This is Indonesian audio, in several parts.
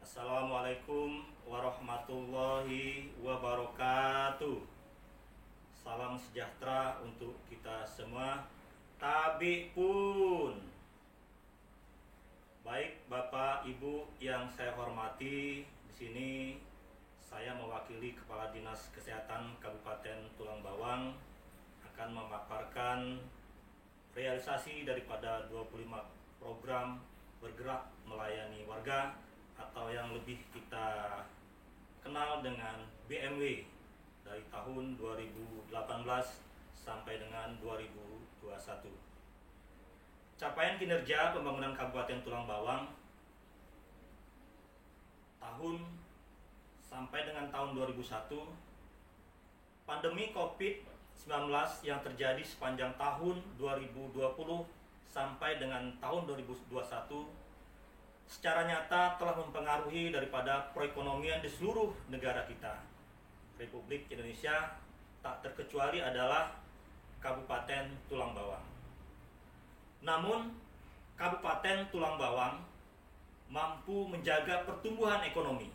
Assalamualaikum warahmatullahi wabarakatuh. Salam sejahtera untuk kita semua. Tabi pun. Baik Bapak Ibu yang saya hormati, di sini saya mewakili Kepala Dinas Kesehatan Kabupaten Tulang Bawang akan memaparkan realisasi daripada 25 program bergerak melayani warga atau yang lebih kita kenal dengan BMW dari tahun 2018 sampai dengan 2021. Capaian kinerja pembangunan Kabupaten Tulang Bawang tahun sampai dengan tahun 2001, pandemi COVID-19 yang terjadi sepanjang tahun 2020 sampai dengan tahun 2021 secara nyata telah mempengaruhi daripada perekonomian di seluruh negara kita. Republik Indonesia tak terkecuali adalah Kabupaten Tulang Bawang. Namun, Kabupaten Tulang Bawang mampu menjaga pertumbuhan ekonomi,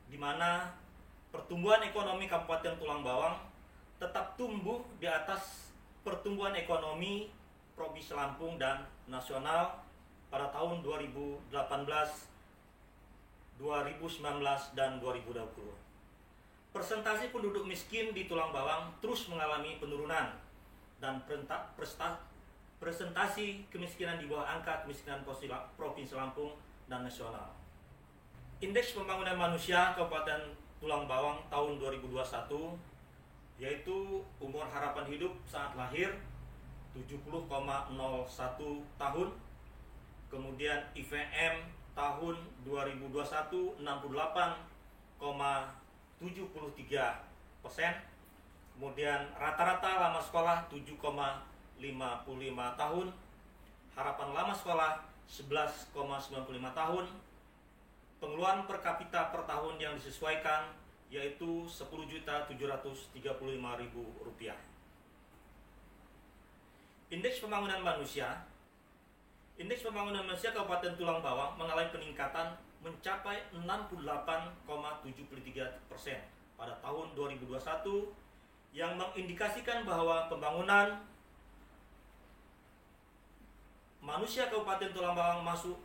di mana pertumbuhan ekonomi Kabupaten Tulang Bawang tetap tumbuh di atas pertumbuhan ekonomi Provinsi Lampung dan nasional pada tahun 2018, 2019, dan 2020. Persentase penduduk miskin di Tulang Bawang terus mengalami penurunan dan presentasi kemiskinan di bawah angka kemiskinan Provinsi Lampung dan nasional. Indeks pembangunan manusia Kabupaten Tulang Bawang tahun 2021 yaitu umur harapan hidup saat lahir 70,01 tahun. Kemudian IVM tahun 2021 68,73%. Kemudian rata-rata lama sekolah 7,55 tahun. Harapan lama sekolah 11,95 tahun. Pengeluaran per kapita per tahun yang disesuaikan yaitu Rp10.735.000. Indeks pembangunan manusia Kabupaten Tulang Bawang mengalami peningkatan mencapai 68,73% pada tahun 2021 yang mengindikasikan bahwa pembangunan manusia Kabupaten Tulang Bawang masuk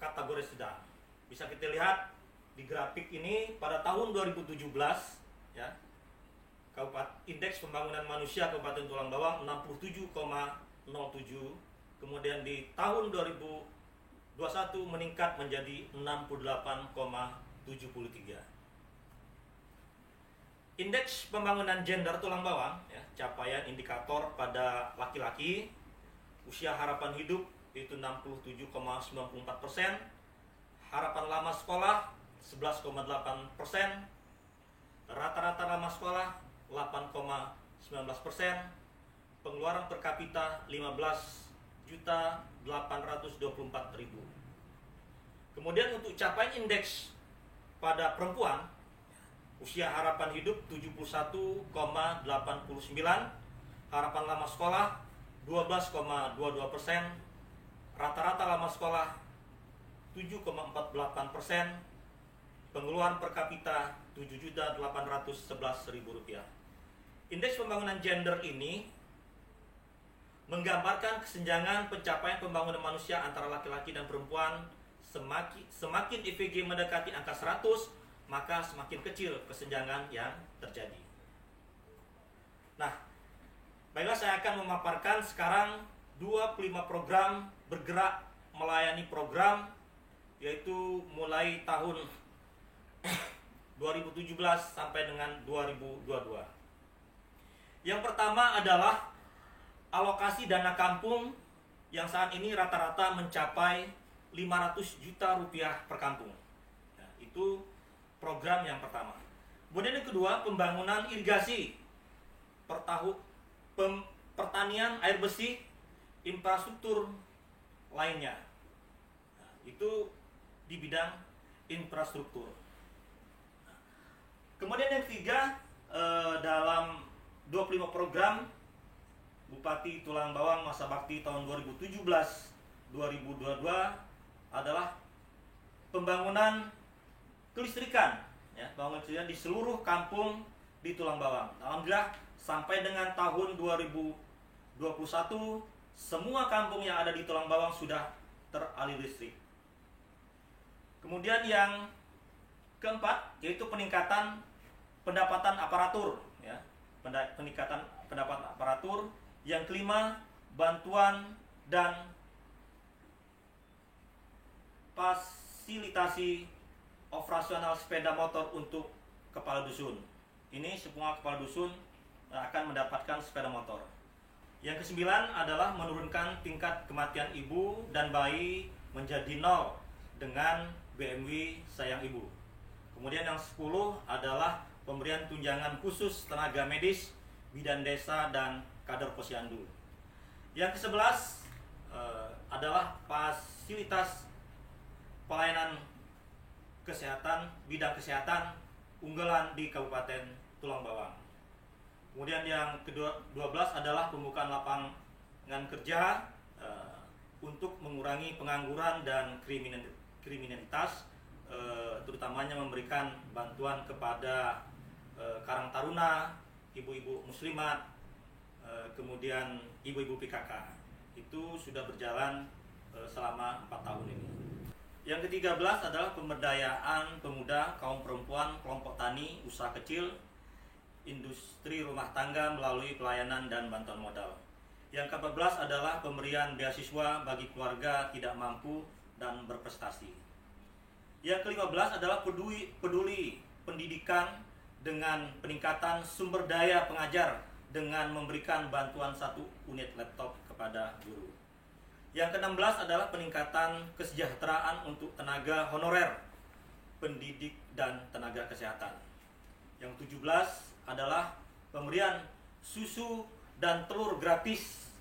kategori sedang. Bisa kita lihat di grafik ini pada tahun 2017 ya. Indeks pembangunan manusia Kabupaten Tulang Bawang 67,07. Kemudian di tahun 2021 meningkat menjadi 68,73. Indeks pembangunan gender Tulang Bawang ya, capaian indikator pada laki-laki usia harapan hidup itu 67,94%, harapan lama sekolah 11,8%, rata-rata lama sekolah 8,19%, pengeluaran per kapita 15.824.000. Kemudian untuk capaian indeks pada perempuan usia harapan hidup 71,89, harapan lama sekolah 12,22%, rata-rata lama sekolah 7,48%, pengeluaran per kapita Rp7.811.000. Indeks pembangunan gender ini menggambarkan kesenjangan pencapaian pembangunan manusia antara laki-laki dan perempuan. Semakin IVG mendekati angka 100, maka semakin kecil kesenjangan yang terjadi. Nah, baiklah saya akan memaparkan sekarang 25 program bergerak melayani program, yaitu mulai tahun 2017 sampai dengan 2022. Yang pertama adalah alokasi dana kampung yang saat ini rata-rata mencapai 500 juta rupiah per kampung. Nah, itu program yang pertama. Kemudian yang kedua, pembangunan irigasi pertanian air bersih, infrastruktur lainnya. Nah, itu di bidang infrastruktur. Kemudian yang ketiga, dalam 25 program Bupati Tulang Bawang masa bakti tahun 2017-2022 adalah pembangunan kelistrikan, ya, pembangunan kelistrikan di seluruh kampung di Tulang Bawang. Alhamdulillah sampai dengan tahun 2021 semua kampung yang ada di Tulang Bawang sudah teraliri listrik. Kemudian yang keempat yaitu peningkatan pendapatan aparatur, ya, peningkatan pendapatan aparatur. Yang kelima, bantuan dan fasilitasi operasional sepeda motor untuk kepala dusun. Ini semua kepala dusun akan mendapatkan sepeda motor. Yang kesembilan adalah menurunkan tingkat kematian ibu dan bayi menjadi 0 dengan BMW Sayang Ibu. Kemudian yang 10 adalah pemberian tunjangan khusus tenaga medis, bidan desa, dan kader posyandu. Yang ke-11 adalah fasilitas pelayanan kesehatan, bidang kesehatan unggulan di Kabupaten Tulang Bawang. Kemudian yang ke-12 adalah pembukaan lapangan kerja untuk mengurangi pengangguran dan kriminalitas, terutamanya memberikan bantuan kepada Karang Taruna, ibu-ibu muslimat, kemudian ibu-ibu PKK. Itu sudah berjalan selama 4 tahun ini. Yang ke-13 adalah pemberdayaan pemuda, kaum perempuan, kelompok tani, usaha kecil, industri rumah tangga melalui pelayanan dan bantuan modal. Yang ke-14 adalah pemberian beasiswa bagi keluarga tidak mampu dan berprestasi. Yang ke-15 adalah peduli pendidikan dengan peningkatan sumber daya pengajar dengan memberikan bantuan 1 unit laptop kepada guru. Yang ke-16 adalah peningkatan kesejahteraan untuk tenaga honorer, pendidik, dan tenaga kesehatan. Yang ke-17 adalah pemberian susu dan telur gratis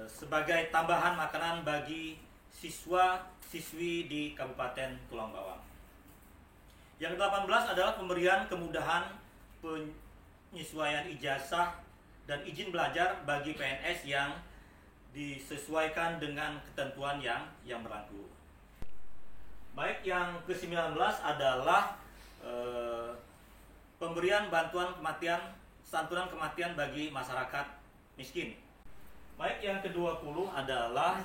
sebagai tambahan makanan bagi siswa-siswi di Kabupaten Tulang Bawang. Yang ke-18 adalah pemberian kemudahan penyesuaian ijazah dan izin belajar bagi PNS yang disesuaikan dengan ketentuan yang berlaku. Baik, yang ke-19 adalah pemberian bantuan kematian, santunan kematian bagi masyarakat miskin. Baik, yang ke-20 adalah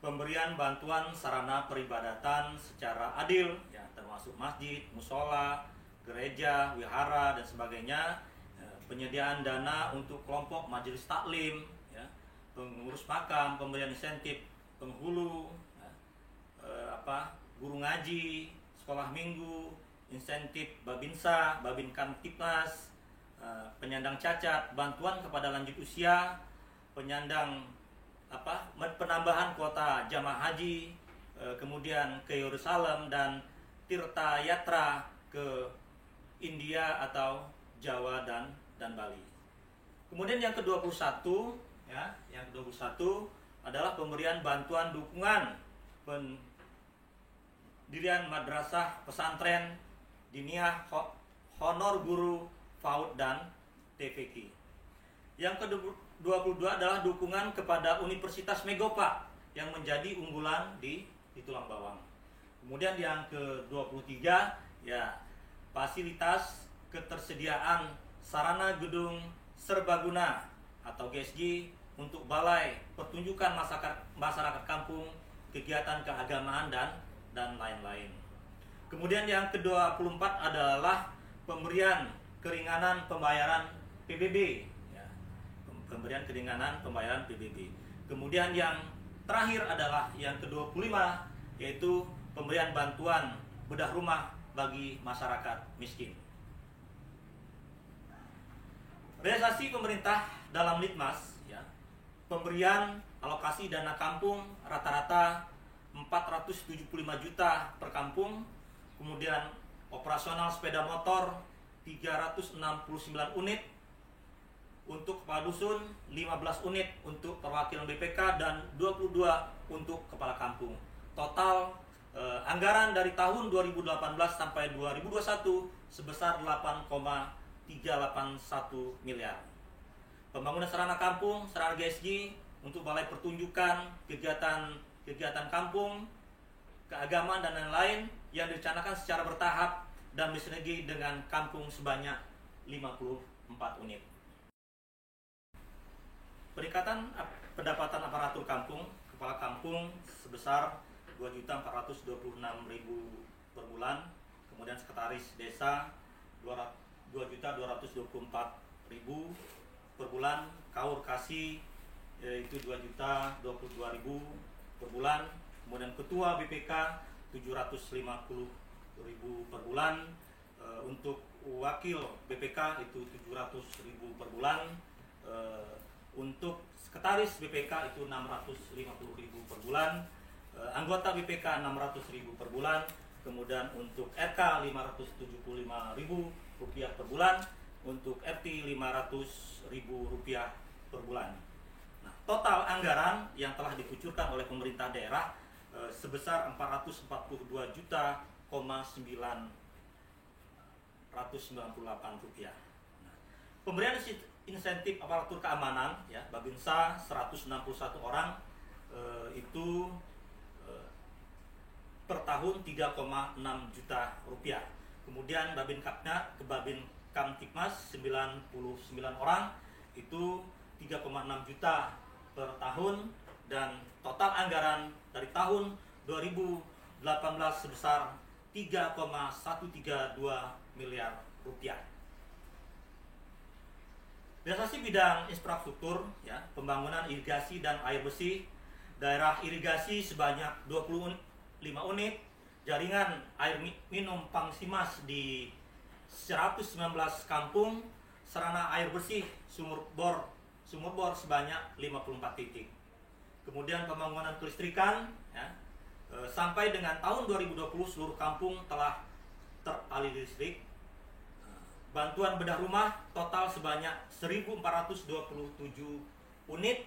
pemberian bantuan sarana peribadatan secara adil, ya, termasuk masjid, musola, gereja, wihara, dan sebagainya. Penyediaan dana untuk kelompok majelis taklim, ya, pengurus makam, pemberian insentif penghulu, guru ngaji, sekolah minggu, insentif Babinsa, Babin Kamtipnas, penyandang cacat, bantuan kepada lanjut usia, penambahan kuota jamaah haji, kemudian ke Yerusalem dan tirta yatra ke India atau Jawa dan Bali. Kemudian yang ke-21, ya, yang ke-21 adalah pemberian bantuan dukungan pendirian madrasah pesantren diniyah honor guru PAUD dan TVQ. Yang ke-22 adalah dukungan kepada Universitas Megopa yang menjadi unggulan di Tulang Bawang. Kemudian yang ke-23, ya, fasilitas ketersediaan sarana gedung serbaguna atau GSG untuk balai pertunjukan masyarakat kampung, kegiatan keagamaan dan lain-lain. Kemudian yang ke-24 adalah pemberian keringanan pembayaran PBB, ya, pemberian keringanan pembayaran PBB. Kemudian yang terakhir adalah yang ke-25, yaitu pemberian bantuan bedah rumah bagi masyarakat miskin. Realisasi pemerintah dalam Litmas, ya, pemberian alokasi dana kampung rata-rata 475 juta per kampung. Kemudian operasional sepeda motor 369 unit untuk kepala dusun, 15 unit untuk perwakilan BPK, dan 22 untuk kepala kampung. Total anggaran dari tahun 2018 sampai 2021 sebesar 8,381 miliar. Pembangunan sarana kampung, sarana GSG untuk balai pertunjukan, kegiatan kampung, keagamaan dan lain-lain yang direncanakan secara bertahap dan bersinergi dengan kampung sebanyak 54 unit. Peningkatan pendapatan aparatur kampung, kepala kampung sebesar 2.426.000 per bulan, kemudian sekretaris desa 2.224.000 per bulan, kaur kasih yaitu 2.022.000 per bulan, kemudian ketua BPK 750.000 per bulan, untuk wakil BPK itu 700.000 per bulan, untuk sekretaris BPK itu 650.000 per bulan, anggota BPK 600.000 per bulan, kemudian untuk RK 575.000 rupiah per bulan, untuk RT 500.000 rupiah per bulan. Nah, total anggaran yang telah dikucurkan oleh pemerintah daerah sebesar 442.998 rupiah. Nah, pemberian insentif aparatur keamanan ya Babinsa 161 orang itu per tahun 3,6 juta rupiah. Kemudian Babin Kapnya ke Babin Kamtipmas 99 orang itu 3,6 juta per tahun, dan total anggaran dari tahun 2018 sebesar 3,132 miliar rupiah. Realisasi bidang infrastruktur ya, pembangunan irigasi dan air bersih, daerah irigasi sebanyak 25 unit, jaringan air minum Pangsimas di 119 kampung, sarana air bersih sumur bor sebanyak 54 titik. Kemudian pembangunan kelistrikan ya, sampai dengan tahun 2020 seluruh kampung telah teraliri listrik. Bantuan bedah rumah total sebanyak 1.427 unit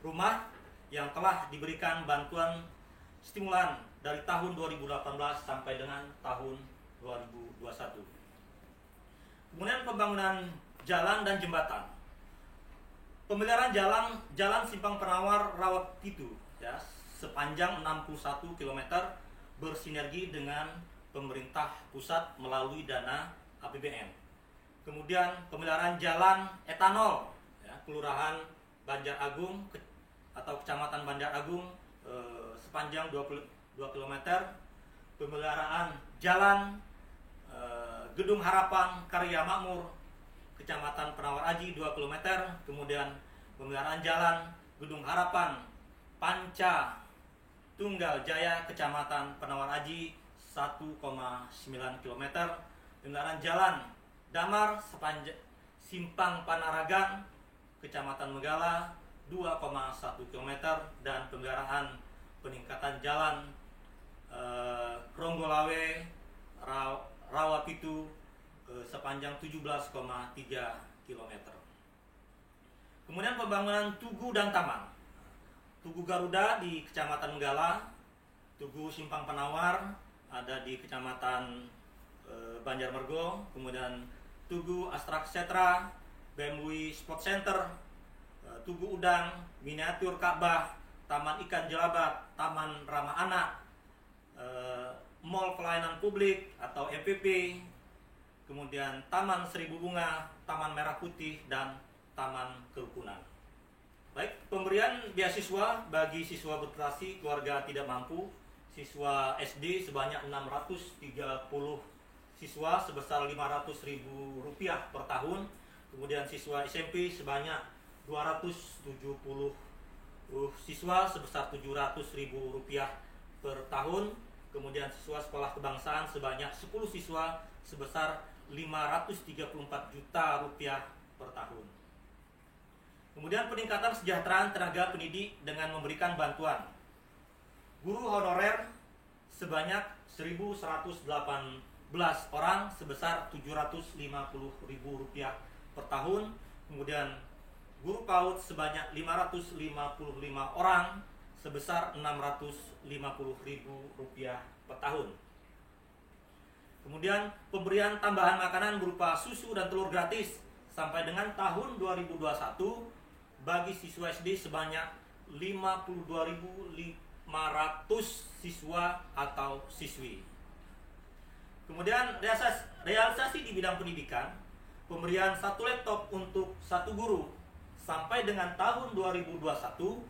rumah yang telah diberikan bantuan stimulan dari tahun 2018 sampai dengan tahun 2021. Kemudian pembangunan jalan dan jembatan. Pemeliharaan jalan Simpang Penawar Rawat Pitu ya, sepanjang 61 km bersinergi dengan pemerintah pusat melalui dana APBN. Kemudian pemeliharaan jalan etanol ya, Kelurahan Banjar Agung atau Kecamatan Banjar Agung sepanjang 22 km. Pemeliharaan jalan Gedung Harapan Karya Makmur Kecamatan Penawar Aji 2 km. Kemudian pemeliharaan jalan Gedung Harapan Panca Tunggal Jaya Kecamatan Penawar Aji 1,9 km. Pemeliharaan jalan Damar sepanjang Simpang Panaragan Kecamatan Megala 2,1 km, dan pemeliharaan peningkatan jalan Ronggolawe Rawapitu sepanjang 17,3 km. Kemudian pembangunan tugu dan taman. Tugu Garuda di Kecamatan Megala, Tugu Simpang Penawar ada di Kecamatan Banjarmergo, kemudian Tugu Astrak Setra, BMW Sport Center, Tugu Udang, Miniatur Ka'bah, Taman Ikan Jelabat, Taman Ramah Anak, Mall Pelayanan Publik atau MPP, kemudian Taman Seribu Bunga, Taman Merah Putih, dan Taman Kerukunan. Baik, pemberian beasiswa bagi siswa berprestasi keluarga tidak mampu, siswa SD sebanyak 630 siswa sebesar Rp500.000 per tahun, kemudian siswa SMP sebanyak 270 siswa sebesar Rp700.000 per tahun, kemudian siswa sekolah kebangsaan sebanyak 10 siswa sebesar Rp534 juta per tahun. Kemudian peningkatan kesejahteraan tenaga pendidik dengan memberikan bantuan. Guru honorer sebanyak 1.118 orang sebesar Rp750.000 per tahun. Kemudian guru PAUD sebanyak 555 orang sebesar Rp650.000 per tahun. Kemudian pemberian tambahan makanan berupa susu dan telur gratis sampai dengan tahun 2021 bagi siswa SD sebanyak 52.500 siswa atau siswi. Kemudian realisasi di bidang pendidikan, pemberian 1 laptop untuk 1 guru sampai dengan tahun 2021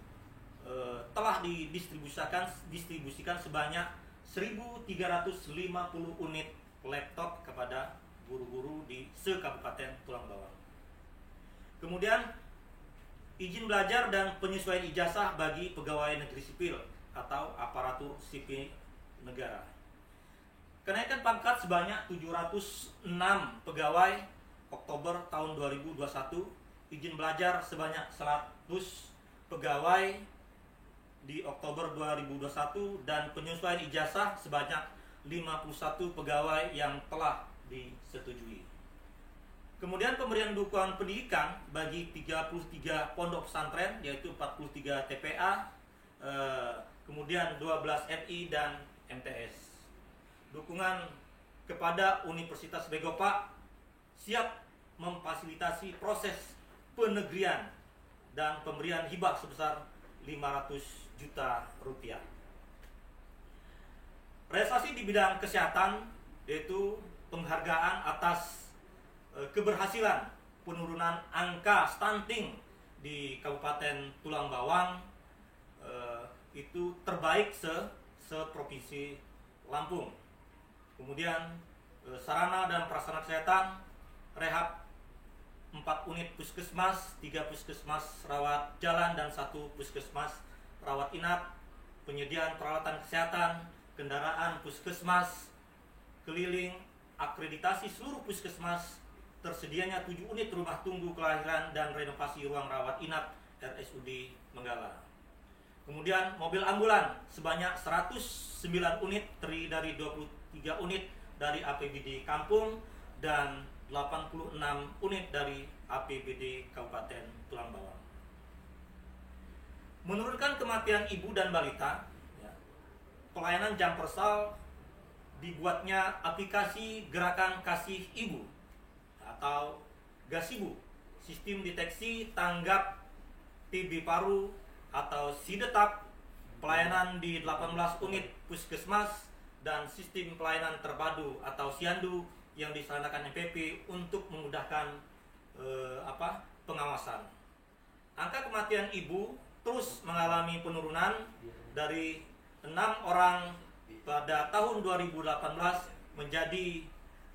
telah didistribusikan sebanyak 1.350 unit laptop kepada guru-guru di se-Kabupaten Tulang Bawang. Kemudian izin belajar dan penyesuaian ijazah bagi pegawai negeri sipil atau aparatur sipil negara. Kenaikan pangkat sebanyak 706 pegawai Oktober tahun 2021, izin belajar sebanyak 100 pegawai di Oktober 2021, dan penyesuaian ijazah sebanyak 51 pegawai yang telah disetujui. Kemudian pemberian dukungan pendidikan bagi 33 pondok pesantren, yaitu 43 TPA, kemudian 12 RI dan MTS. Dukungan kepada Universitas Begopa siap memfasilitasi proses penegrian dan pemberian hibah sebesar 500 juta rupiah. Realisasi di bidang kesehatan, yaitu penghargaan atas keberhasilan penurunan angka stunting di Kabupaten Tulang Bawang, itu terbaik se-provinsi Lampung. Kemudian sarana dan prasarana kesehatan, rehab 4 unit puskesmas, 3 puskesmas rawat jalan dan 1 puskesmas rawat inap, penyediaan peralatan kesehatan, kendaraan puskesmas keliling, akreditasi seluruh puskesmas, tersedianya 7 unit rumah tunggu kelahiran dan renovasi ruang rawat inap RSUD Menggala. Kemudian mobil ambulan sebanyak 109 unit, terdiri dari 23 unit dari APBD Kampung dan 86 unit dari APBD Kabupaten Tulang Bawang. Menurunkan kematian ibu dan balita, pelayanan jam persal dibuatnya aplikasi Gerakan Kasih Ibu atau Gasibu, sistem deteksi tanggap TB paru atau SIDETAP, pelayanan di 18 unit puskesmas, dan sistem pelayanan terpadu atau SIANDU yang dilaksanakan MPP untuk memudahkan pengawasan. Angka kematian ibu terus mengalami penurunan dari 6 orang pada tahun 2018 menjadi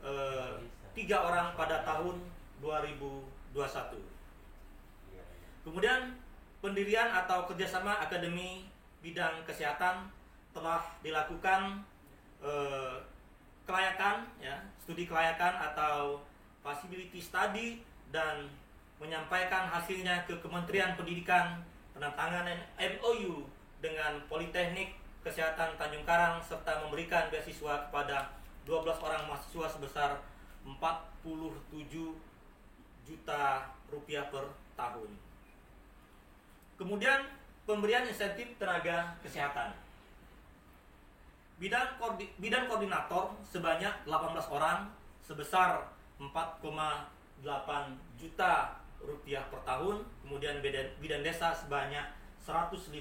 3 orang pada tahun 2021. Kemudian pendirian atau kerjasama akademi bidang kesehatan telah dilakukan kelayakan, studi kelayakan atau feasibility study, dan menyampaikan hasilnya ke Kementerian Pendidikan, penandatanganan MOU dengan Politeknik Kesehatan Tanjung Karang, serta memberikan beasiswa kepada 12 orang mahasiswa sebesar 47 juta rupiah per tahun. Kemudian pemberian insentif tenaga kesehatan. Bidang koordinator sebanyak 18 orang sebesar 4,8 juta rupiah per tahun. Kemudian bidan desa sebanyak 151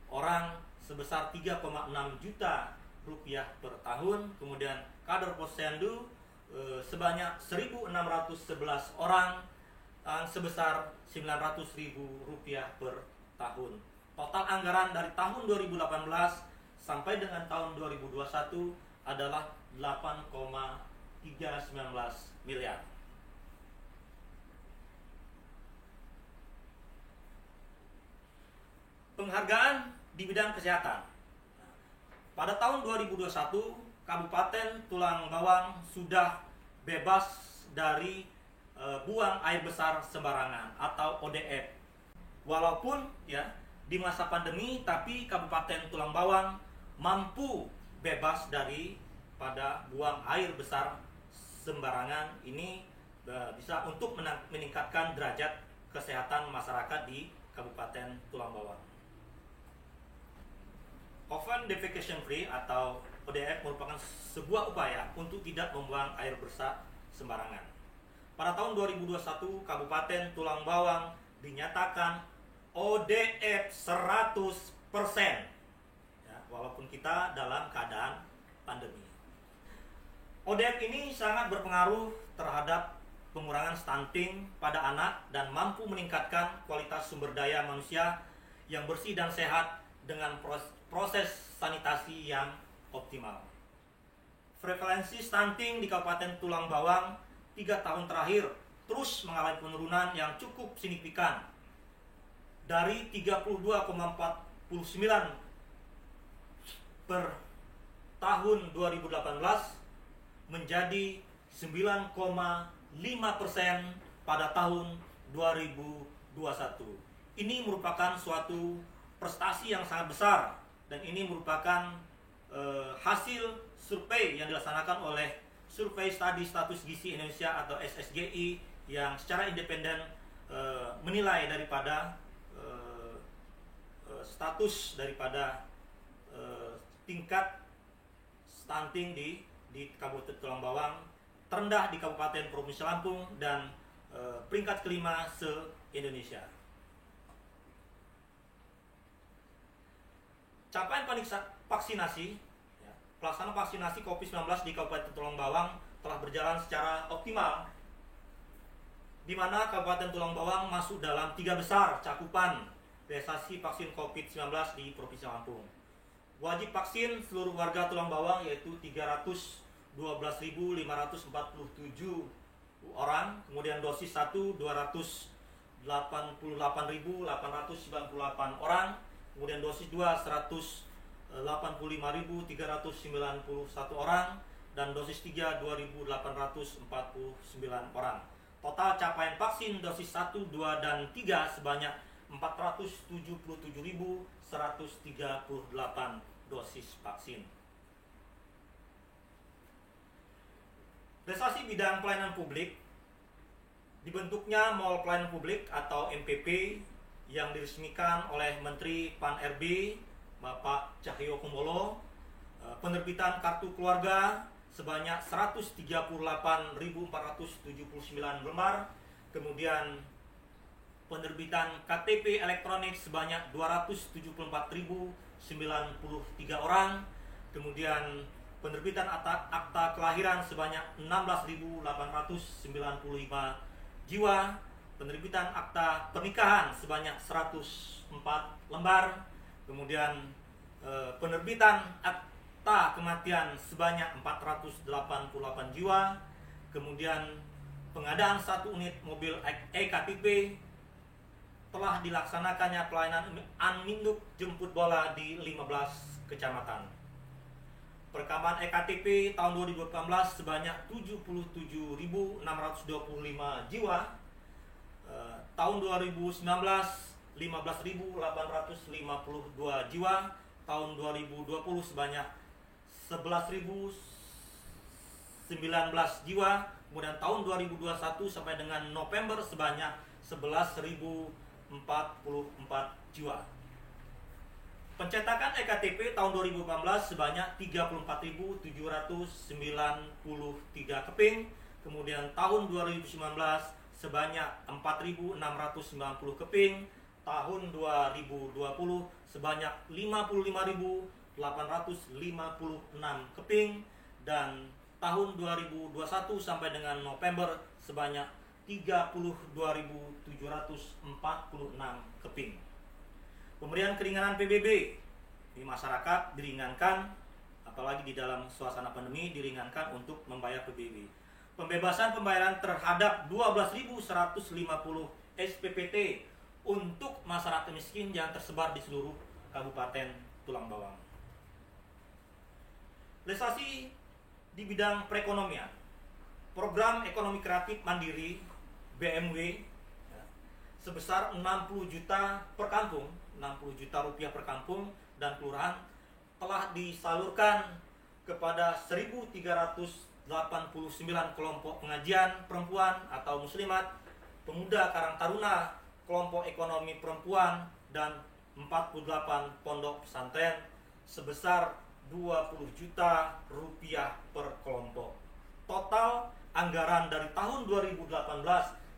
orang sebesar 3,6 juta rupiah per tahun. Kemudian kader posyandu sebanyak 1.611 orang sebesar 900.000 rupiah per tahun. Total anggaran dari tahun 2018 sampai dengan tahun 2021 adalah 8,319 miliar. Penghargaan di bidang kesehatan. Pada tahun 2021, Kabupaten Tulang Bawang sudah bebas dari buang air besar sembarangan atau ODF. Walaupun di masa pandemi, tapi Kabupaten Tulang Bawang mampu bebas dari pada buang air besar sembarangan ini, bisa untuk meningkatkan derajat kesehatan masyarakat di Kabupaten Tulang Bawang. Open Defecation Free atau ODF merupakan sebuah upaya untuk tidak membuang air besar sembarangan. Pada tahun 2021, Kabupaten Tulang Bawang dinyatakan ODF 100%. walaupun kita dalam keadaan pandemi. ODF ini sangat berpengaruh terhadap pengurangan stunting pada anak dan mampu meningkatkan kualitas sumber daya manusia yang bersih dan sehat dengan proses sanitasi yang optimal. Prevalensi stunting di Kabupaten Tulang Bawang 3 tahun terakhir terus mengalami penurunan yang cukup signifikan dari 32,49 per tahun 2018 menjadi 9,5% pada tahun 2021. Ini merupakan suatu prestasi yang sangat besar dan ini merupakan hasil survei yang dilaksanakan oleh Survei Studi Status Gizi Indonesia atau SSGI yang secara independen menilai daripada status daripada tingkat stunting di Kabupaten Tulang Bawang, terendah di Kabupaten Provinsi Lampung dan peringkat kelima se-Indonesia. Capaian vaksinasi, pelaksanaan vaksinasi COVID-19 di Kabupaten Tulang Bawang telah berjalan secara optimal, di mana Kabupaten Tulang Bawang masuk dalam 3 besar cakupan realisasi vaksin COVID-19 di Provinsi Lampung. Wajib vaksin seluruh warga Tulang Bawang yaitu 312.547 orang, kemudian dosis 1 288.898 orang, kemudian dosis 2 185.391 orang, dan dosis 3 2.849 orang. Total capaian vaksin dosis 1, 2, dan 3 sebanyak 477.138 dosis vaksin. Realisasi bidang pelayanan publik, dibentuknya Mall Pelayanan Publik atau MPP yang diresmikan oleh Menteri PAN-RB Bapak Cahyokumolo, penerbitan kartu keluarga sebanyak 138.479 lembar, kemudian penerbitan KTP elektronik sebanyak 274.093 orang, kemudian penerbitan akta kelahiran sebanyak 16.895 jiwa, penerbitan akta pernikahan sebanyak 104 lembar, kemudian penerbitan akta kematian sebanyak 488 jiwa, kemudian pengadaan 1 unit mobil eKTP, telah dilaksanakannya pelayanan Aninduk jemput bola di 15 kecamatan. Perekaman eKTP tahun 2018 sebanyak 77.625 jiwa. Tahun 2019 15.852 jiwa. Tahun 2020 sebanyak 11.019 jiwa. Kemudian tahun 2021 sampai dengan November sebanyak 11.044 jiwa. Pencetakan eKTP tahun 2018 sebanyak 34.793 keping. Kemudian tahun 2019 sebanyak 4.690 keping. Tahun 2020 sebanyak 55.856 keping. Dan tahun 2021 sampai dengan November sebanyak 32.746 keping. Pemberian keringanan PBB di masyarakat diringankan, apalagi di dalam suasana pandemi diringankan untuk membayar PBB. Pembebasan pembayaran terhadap 12.150 SPPT untuk masyarakat miskin yang tersebar di seluruh Kabupaten Tulang Bawang. Realisasi di bidang perekonomian, program ekonomi kreatif mandiri BMW sebesar 60 juta per kampung, 60 juta rupiah per kampung dan kelurahan telah disalurkan kepada 1.389 kelompok pengajian perempuan atau muslimat, pemuda Karang Taruna, kelompok ekonomi perempuan, dan 48 pondok pesantren sebesar 20 juta rupiah per kelompok. Total anggaran dari tahun 2018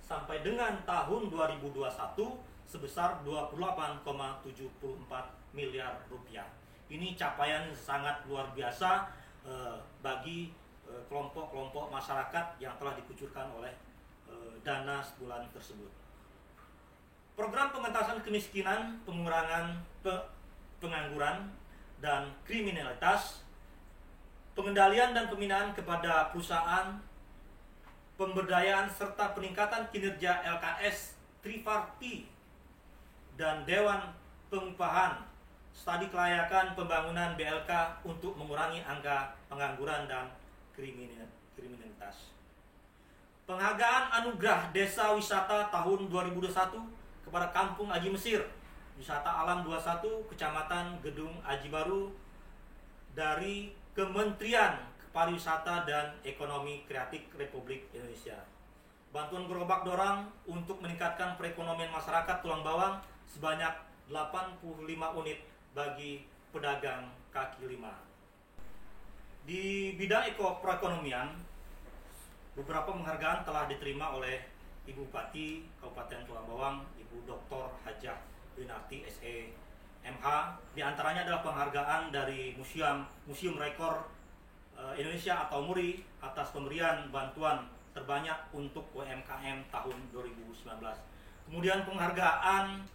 sampai dengan tahun 2021 sebesar 28,74 miliar rupiah. Ini capaian sangat luar biasa bagi kelompok-kelompok masyarakat yang telah dikucurkan oleh dana sebulan tersebut. Program pengentasan kemiskinan, pengurangan pengangguran dan kriminalitas, pengendalian dan pembinaan kepada perusahaan, pemberdayaan serta peningkatan kinerja LKS Triparti dan Dewan Pengupahan, studi kelayakan pembangunan BLK untuk mengurangi angka pengangguran dan kriminalitas. Penghargaan Anugerah Desa Wisata tahun 2021 kepada Kampung Aji Mesir, Wisata Alam 21, Kecamatan Gedung Aji Baru dari Kementerian Pariwisata dan Ekonomi Kreatif Republik Indonesia. Bantuan gerobak dorang untuk meningkatkan perekonomian masyarakat Tulang Bawang sebanyak 85 unit bagi pedagang kaki lima. Di bidang perekonomian, beberapa penghargaan telah diterima oleh Ibu Bupati Kabupaten Tulang Bawang, Ibu Dr. Hajah Winarti SE MH. Di antaranya adalah penghargaan dari Museum Rekor Indonesia atau MURI atas pemberian bantuan terbanyak untuk UMKM tahun 2019. Kemudian penghargaan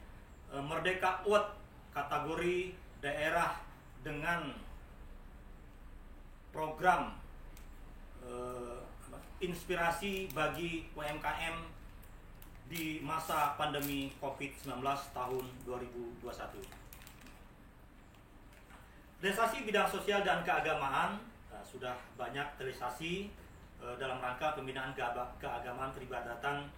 Merdeka Award kategori daerah dengan program inspirasi bagi UMKM di masa pandemi COVID-19 tahun 2021. Realisasi bidang sosial dan keagamaan sudah banyak terrealisasi dalam rangka pembinaan keagamaan, peribadatan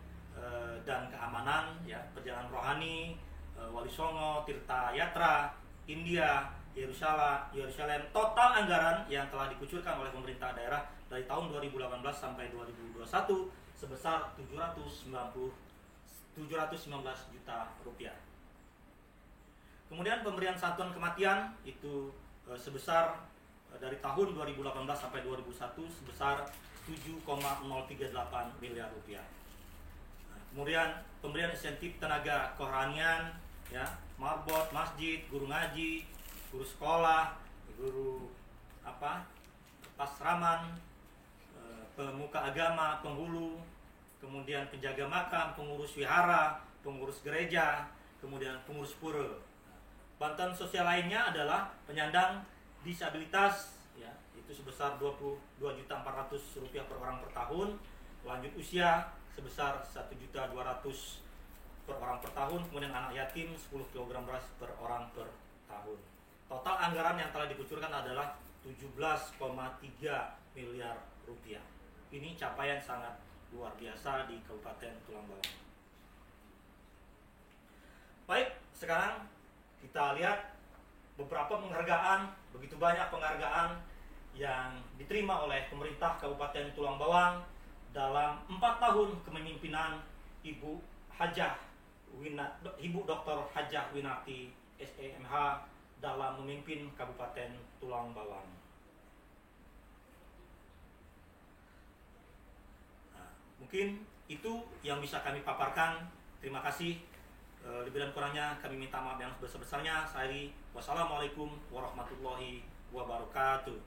dan keamanan, ya, perjalanan rohani, Wali Songo, Tirta Yatra, India, Yerusalem. Total anggaran yang telah dikucurkan oleh pemerintah daerah dari tahun 2018 sampai 2021 sebesar 719 juta rupiah. Kemudian pemberian santunan kematian itu sebesar dari tahun 2018 sampai 2021 sebesar 7,038 miliar rupiah. Kemudian pemberian insentif tenaga kerohanian, ya, marbot, masjid, guru ngaji, guru sekolah, guru pasraman, pemuka agama, penghulu, kemudian penjaga makam, pengurus wihara, pengurus gereja, kemudian pengurus pura. Bantuan sosial lainnya adalah penyandang disabilitas, ya, itu sebesar Rp22.400 per orang per tahun, lanjut usia sebesar Rp1.200.000 per orang per tahun, kemudian anak yatim 10 kg beras per orang per tahun. Total anggaran yang telah dikucurkan adalah 17,3 miliar rupiah. Ini capaian sangat luar biasa di Kabupaten Tulang Bawang. Baik, sekarang kita lihat beberapa penghargaan, begitu banyak penghargaan yang diterima oleh pemerintah Kabupaten Tulang Bawang dalam 4 tahun kepemimpinan Ibu Dr. Hajah Winarti SEMH dalam memimpin Kabupaten Tulang Bawang. Nah, mungkin itu yang bisa kami paparkan. Terima kasih. Lebih dan kurangnya kami minta maaf yang sebesar-besarnya. Wassalamualaikum warahmatullahi wabarakatuh.